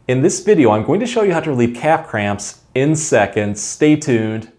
In this video, I'm going to show you how to relieve calf cramps in seconds. Stay tuned.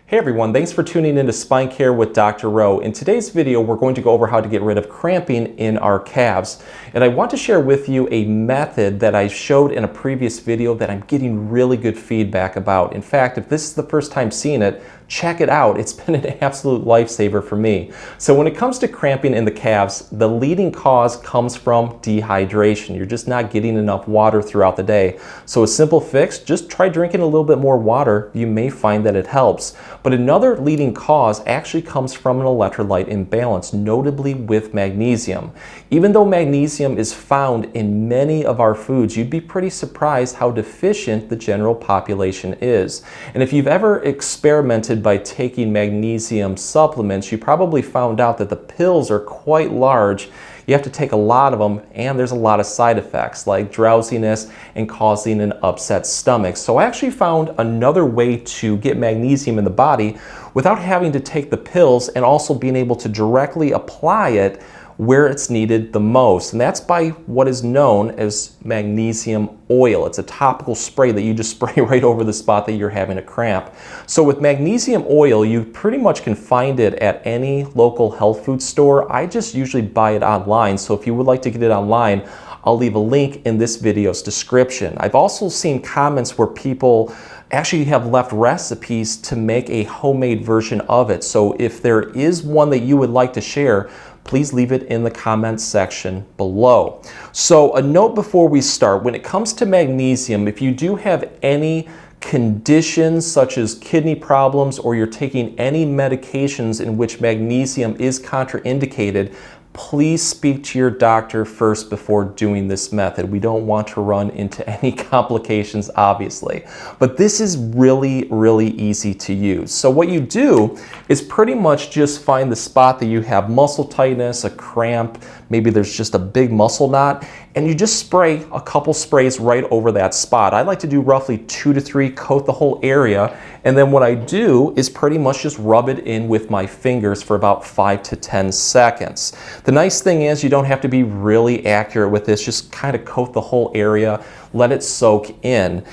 Hey everyone, thanks for tuning in to SpineCare with Dr. Rowe. In today's video, we're going to go over how to get rid of cramping in our calves. And I want to share with you a method that I showed in a previous video that I'm getting really good feedback about. In fact, if this is the first time seeing it, check it out. It's been an absolute lifesaver for me. So when it comes to cramping in the calves, the leading cause comes from dehydration. You're just not getting enough water throughout the day. So a simple fix, just try drinking a little bit more water. You may find that it helps. But another leading cause actually comes from an electrolyte imbalance, notably with magnesium. Even though magnesium is found in many of our foods, you'd be pretty surprised how deficient the general population is. And if you've ever experimented by taking magnesium supplements, you probably found out that the pills are quite large. You have to take a lot of them, and there's a lot of side effects like drowsiness and causing an upset stomach. So I actually found another way to get magnesium in the body without having to take the pills and also being able to directly apply it where it's needed the most. And that's by what is known as magnesium oil. It's a topical spray that you just spray right over the spot that you're having a cramp. So with magnesium oil, you pretty much can find it at any local health food store. I just usually buy it online. So if you would like to get it online, I'll leave a link in this video's description. I've also seen comments where people actually have left recipes to make a homemade version of it. So if there is one that you would like to share, please leave it in the comments section below. So a note before we start, when it comes to magnesium, if you do have any conditions such as kidney problems or you're taking any medications in which magnesium is contraindicated, please speak to your doctor first before doing this method. We don't want to run into any complications, obviously. But this is really, really easy to use. So what you do is pretty much just find the spot that you have muscle tightness, a cramp, maybe there's just a big muscle knot, and you just spray a couple sprays right over that spot. I like to do roughly 2 to 3, coat the whole area, and then what I do is pretty much just rub it in with my fingers for about 5 to 10 seconds. The nice thing is you don't have to be really accurate with this, just kind of coat the whole area, let it soak in.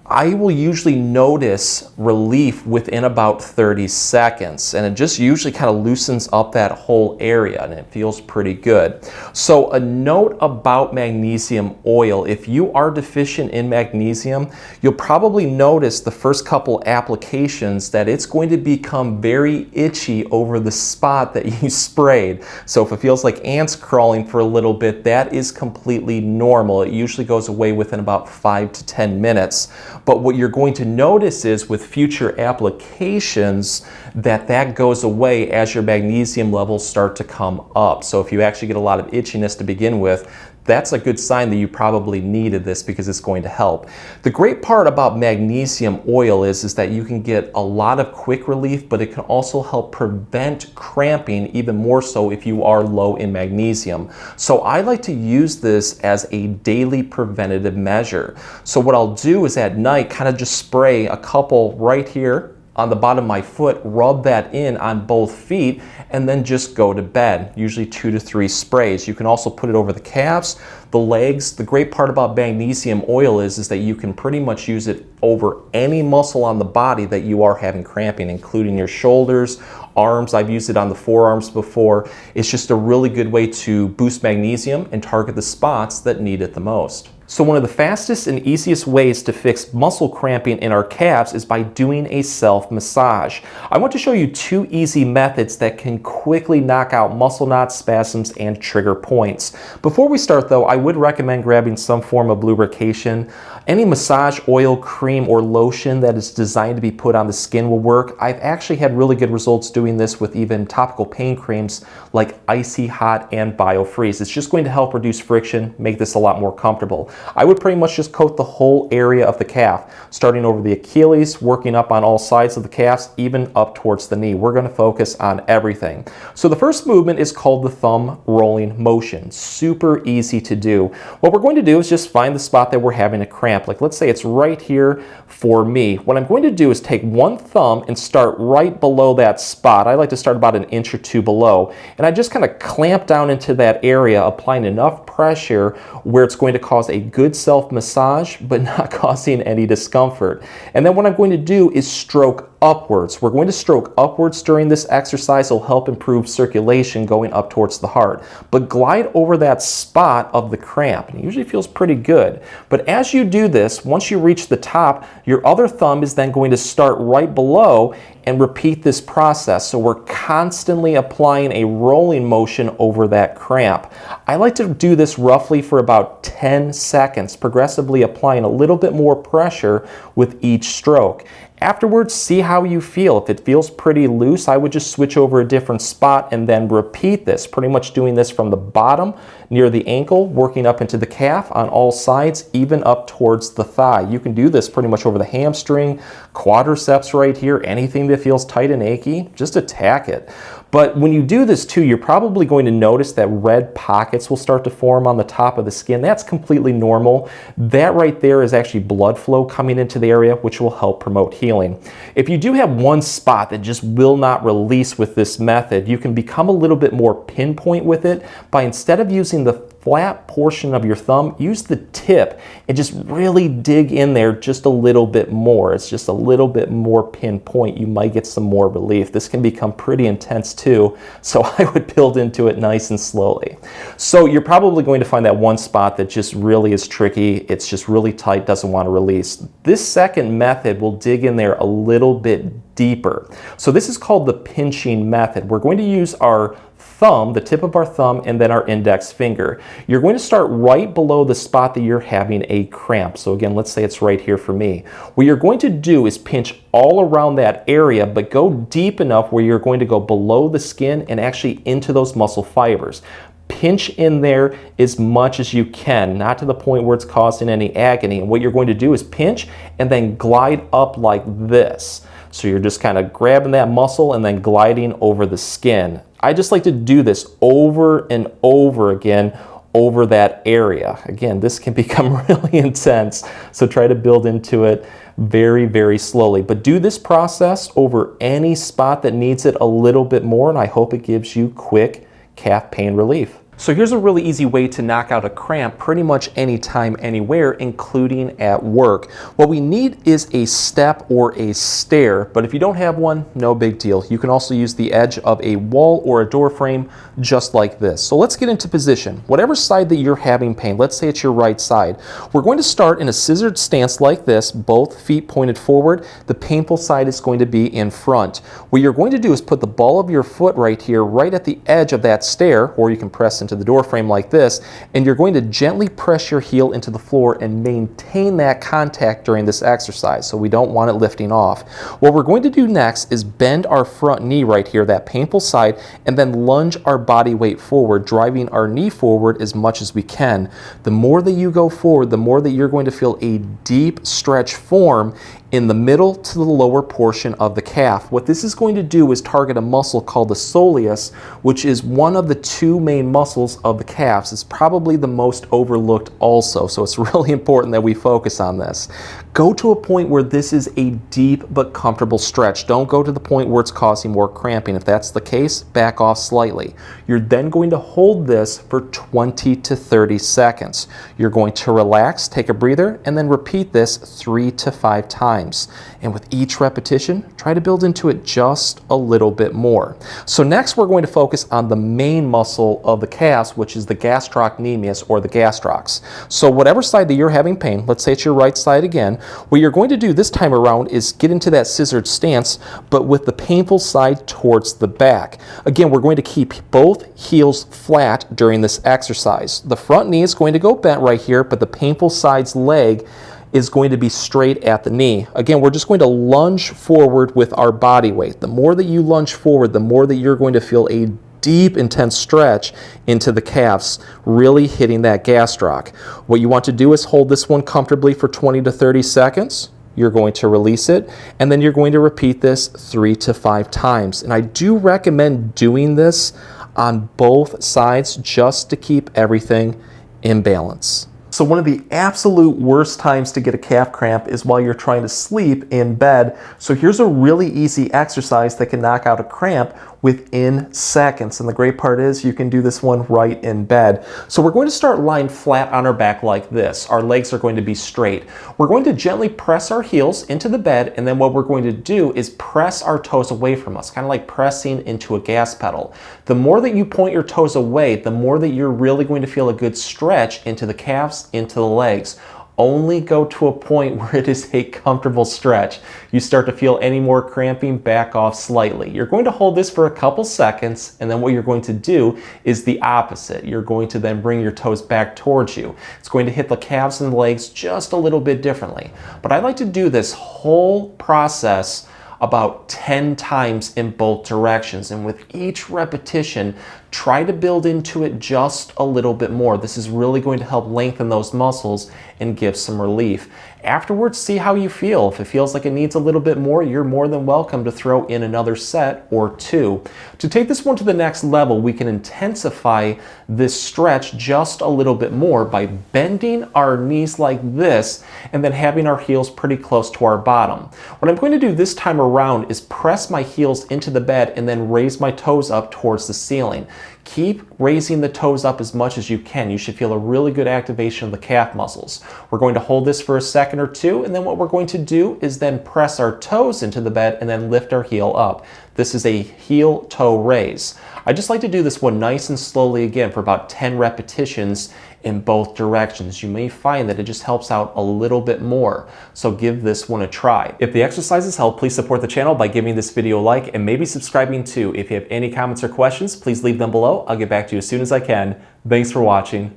I will usually notice relief within about 30 seconds, and it just usually kind of loosens up that whole area and it feels pretty good. So a note about magnesium oil, if you are deficient in magnesium, you'll probably notice the first couple applications that it's going to become very itchy over the spot that you sprayed. So if it feels like ants crawling for a little bit, that is completely normal. It usually goes away within about 5 to 10 minutes. But what you're going to notice is with future applications that goes away as your magnesium levels start to come up. So if you actually get a lot of itchiness to begin with, that's a good sign that you probably needed this because it's going to help. The great part about magnesium oil is that you can get a lot of quick relief, but it can also help prevent cramping even more so if you are low in magnesium. So I like to use this as a daily preventative measure. So what I'll do is at night kind of just spray a couple right here on the bottom of my foot, rub that in on both feet, and then just go to bed, usually 2 to 3 sprays. You can also put it over the calves, the legs. The great part about magnesium oil is that you can pretty much use it over any muscle on the body that you are having cramping, including your shoulders, arms. I've used it on the forearms before. It's just a really good way to boost magnesium and target the spots that need it the most. So one of the fastest and easiest ways to fix muscle cramping in our calves is by doing a self-massage. I want to show you 2 easy methods that can quickly knock out muscle knots, spasms, and trigger points. Before we start though, I would recommend grabbing some form of lubrication. Any massage oil, cream, or lotion that is designed to be put on the skin will work. I've actually had really good results doing this with even topical pain creams like Icy Hot and BioFreeze. It's just going to help reduce friction, make this a lot more comfortable. I would pretty much just coat the whole area of the calf, starting over the Achilles, working up on all sides of the calves, even up towards the knee. We're going to focus on everything. So the first movement is called the thumb rolling motion. Super easy to do. What we're going to do is just find the spot that we're having a cramp. Like let's say it's right here for me. What I'm going to do is take one thumb and start right below that spot. I like to start about an inch or two below. And I just kind of clamp down into that area, applying enough pressure where it's going to cause a good self-massage, but not causing any discomfort. And then what I'm going to do is stroke upwards. We're going to stroke upwards during this exercise. It'll help improve circulation going up towards the heart. But glide over that spot of the cramp. And it usually feels pretty good. But as you do this, once you reach the top, your other thumb is then going to start right below and repeat this process. So we're constantly applying a rolling motion over that cramp. I like to do this roughly for about 10 seconds, progressively applying a little bit more pressure with each stroke. Afterwards, see how you feel. If it feels pretty loose, I would just switch over a different spot and then repeat this, pretty much doing this from the bottom near the ankle, working up into the calf on all sides, even up towards the thigh. You can do this pretty much over the hamstring, quadriceps right here, anything that feels tight and achy, just attack it. But when you do this too, you're probably going to notice that red pockets will start to form on the top of the skin. That's completely normal. That right there is actually blood flow coming into the area, which will help promote healing. If you do have one spot that just will not release with this method, you can become a little bit more pinpoint with it by, instead of using the flat portion of your thumb, use the tip and just really dig in there just a little bit more. It's just a little bit more pinpoint. You might get some more relief. This can become pretty intense too, so I would build into it nice and slowly. So you're probably going to find that one spot that just really is tricky. It's just really tight, doesn't want to release. This second method will dig in there a little bit deeper. So this is called the pinching method. We're going to use our thumb, the tip of our thumb, and then our index finger. You're going to start right below the spot that you're having a cramp. So again, let's say it's right here for me. What you're going to do is pinch all around that area, but go deep enough where you're going to go below the skin and actually into those muscle fibers. Pinch in there as much as you can, not to the point where it's causing any agony. And what you're going to do is pinch and then glide up like this. So you're just kind of grabbing that muscle and then gliding over the skin. I just like to do this over and over again over that area. Again, this can become really intense, so try to build into it very, very slowly. But do this process over any spot that needs it a little bit more, and I hope it gives you quick calf pain relief. So here's a really easy way to knock out a cramp pretty much anytime, anywhere, including at work. What we need is a step or a stair, but if you don't have one, no big deal. You can also use the edge of a wall or a door frame just like this. So let's get into position. Whatever side that you're having pain, let's say it's your right side, we're going to start in a scissored stance like this, both feet pointed forward. The painful side is going to be in front. What you're going to do is put the ball of your foot right here, right at the edge of that stair, or you can press into the door frame like this, and you're going to gently press your heel into the floor and maintain that contact during this exercise, so we don't want it lifting off. What we're going to do next is bend our front knee right here, that painful side, and then lunge our body weight forward, driving our knee forward as much as we can. The more that you go forward, the more that you're going to feel a deep stretch form in the middle to the lower portion of the calf. What this is going to do is target a muscle called the soleus, which is one of the two main muscles of the calves. It's probably the most overlooked also, so it's really important that we focus on this. Go to a point where this is a deep but comfortable stretch. Don't go to the point where it's causing more cramping. If that's the case, back off slightly. You're then going to hold this for 20 to 30 seconds. You're going to relax, take a breather, and then repeat this 3 to 5 times. And with each repetition, try to build into it just a little bit more. So next we're going to focus on the main muscle of the calves, which is the gastrocnemius or the gastrocs. So whatever side that you're having pain, let's say it's your right side again, what you're going to do this time around is get into that scissored stance, but with the painful side towards the back. Again, we're going to keep both heels flat during this exercise. The front knee is going to go bent right here, but the painful side's leg is going to be straight at the knee. Again, we're just going to lunge forward with our body weight. The more that you lunge forward, the more that you're going to feel a deep, intense stretch into the calves, really hitting that gastroc. What you want to do is hold this one comfortably for 20 to 30 seconds. You're going to release it, and then you're going to repeat this 3 to 5 times. And I do recommend doing this on both sides just to keep everything in balance. So one of the absolute worst times to get a calf cramp is while you're trying to sleep in bed. So here's a really easy exercise that can knock out a cramp within seconds. And the great part is you can do this one right in bed. So we're going to start lying flat on our back like this. Our legs are going to be straight. We're going to gently press our heels into the bed, and then what we're going to do is press our toes away from us, kind of like pressing into a gas pedal. The more that you point your toes away, the more that you're really going to feel a good stretch into the calves, into the legs. Only go to a point where it is a comfortable stretch. You start to feel any more cramping, back off slightly. You're going to hold this for a couple seconds, and then what you're going to do is the opposite. You're going to then bring your toes back towards you. It's going to hit the calves and the legs just a little bit differently. But I like to do this whole process about 10 times in both directions, and with each repetition, try to build into it just a little bit more. This is really going to help lengthen those muscles and give some relief. Afterwards, see how you feel. If it feels like it needs a little bit more, you're more than welcome to throw in another set or two. To take this one to the next level, we can intensify this stretch just a little bit more by bending our knees like this and then having our heels pretty close to our bottom. What I'm going to do this time around is press my heels into the bed and then raise my toes up towards the ceiling. Keep raising the toes up as much as you can. You should feel a really good activation of the calf muscles. We're going to hold this for a second or two, and then what we're going to do is then press our toes into the bed and then lift our heel up. This is a heel-toe raise. I just like to do this one nice and slowly again for about 10 repetitions in both directions. You may find that it just helps out a little bit more, so give this one a try. If the exercises help, please support the channel by giving this video a like and maybe subscribing too. If you have any comments or questions, please leave them below. I'll get back to you as soon as I can. Thanks for watching.